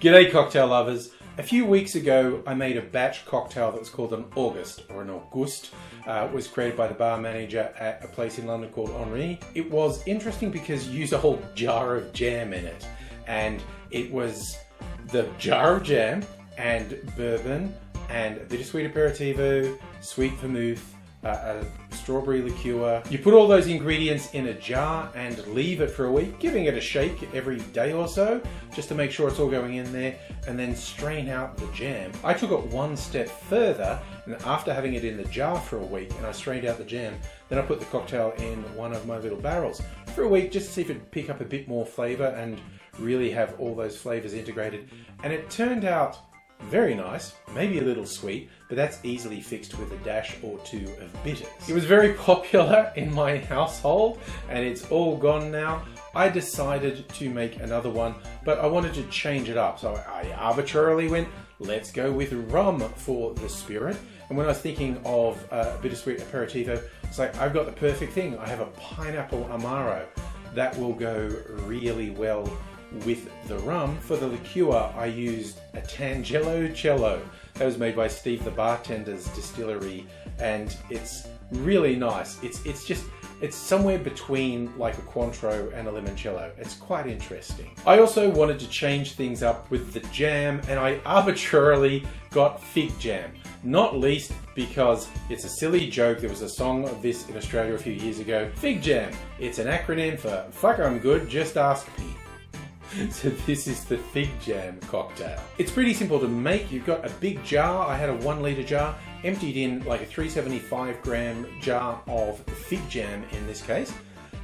G'day cocktail lovers. A few weeks ago I made a batch cocktail that was called an August or an Auguste. It was created by the bar manager at a place in London called Henri. It was interesting because you used a whole jar of jam in it, and it was the jar of jam and bourbon and a bit of sweet aperitivo, sweet vermouth, a strawberry liqueur. You put all those ingredients in a jar and leave it for a week, giving it a shake every day or so, just to make sure it's all going in there, and then strain out the jam. I took it one step further, and after having it in the jar for a week and I strained out the jam, then I put the cocktail in one of my little barrels for a week just to see if it'd pick up a bit more flavor and really have all those flavors integrated. And it turned out very nice, maybe a little sweet, but that's easily fixed with a dash or two of bitters. It was very popular in my household and it's all gone now. I decided to make another one, but I wanted to change it up. So I arbitrarily went, let's go with rum for the spirit. And when I was thinking of a bittersweet aperitivo, it's like, I've got the perfect thing. I have a pineapple amaro that will go really well with the rum. For the liqueur, I used a tangellocello that was made by Steve the bartender's distillery, and it's really nice. It's somewhere between like a Cointreau and a limoncello. It's quite interesting. I also wanted to change things up with the jam, and I arbitrarily got FIGJAM. Not least because it's a silly joke. There was a song of this in Australia a few years ago. FIGJAM. It's an acronym for fuck I'm good, just ask Pete. So this is the FIGJAM cocktail. It's pretty simple to make. You've got a big jar. I had a 1 litre jar, emptied in like a 375 gram jar of FIGJAM in this case.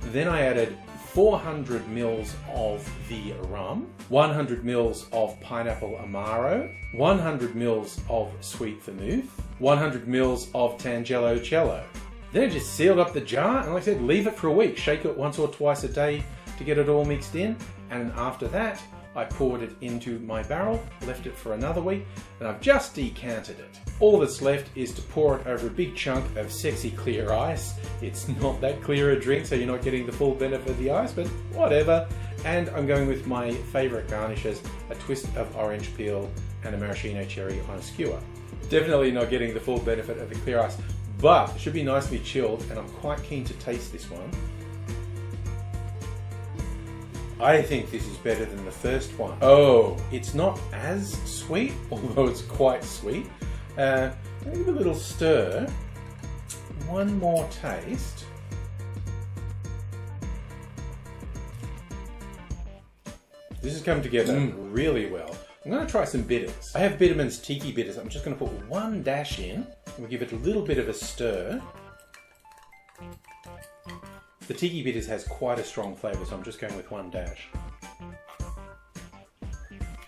Then I added 400 mils of the rum, 100 mils of pineapple amaro, 100 mils of sweet vermouth, 100 mils of tangellocello. Then I just sealed up the jar and, like I said, leave it for a week. Shake it once or twice a day to get it all mixed in. And after that, I poured it into my barrel, left it for another week, and I've just decanted it. All that's left is to pour it over a big chunk of sexy clear ice. It's not that clear a drink, so you're not getting the full benefit of the ice, but whatever. And I'm going with my favorite garnishes, a twist of orange peel and a maraschino cherry on a skewer. Definitely not getting the full benefit of the clear ice, but it should be nicely chilled, and I'm quite keen to taste this one. I think this is better than the first one. Oh, it's not as sweet, although it's quite sweet. Give a little stir. One more taste. This has come together really well. I'm going to try some bitters. I have Bitterman's Tiki bitters. I'm just going to put one dash in. We'll give it a little bit of a stir. The Tiki bitters has quite a strong flavour, so I'm just going with one dash.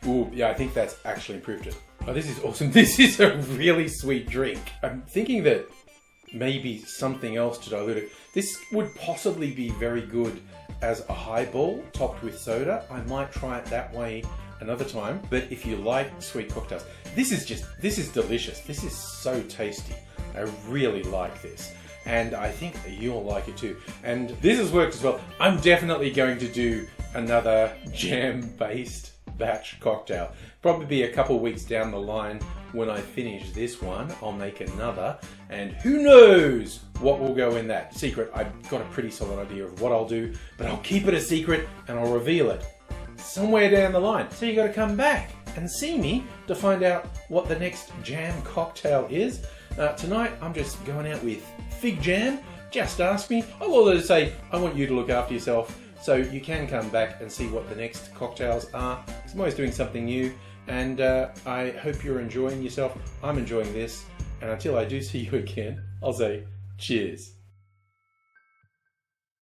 Ooh, yeah, I think that's actually improved it. Oh, this is awesome. This is a really sweet drink. I'm thinking that maybe something else to dilute it. This would possibly be very good as a highball topped with soda. I might try it that way another time. But if you like sweet cocktails, this is delicious. This is so tasty. I really like this. And I think you'll like it too. And this has worked as well. I'm definitely going to do another jam-based batch cocktail. Probably be a couple weeks down the line when I finish this one. I'll make another, and who knows what will go in that. Secret, I've got a pretty solid idea of what I'll do, but I'll keep it a secret and I'll reveal it somewhere down the line. So you got to come back and see me to find out what the next jam cocktail is. Tonight I'm just going out with FIGJAM. Just ask me. I'll also say I want you to look after yourself, so you can come back and see what the next cocktails are. I'm always doing something new, and I hope you're enjoying yourself. I'm enjoying this, and until I do see you again, I'll say cheers.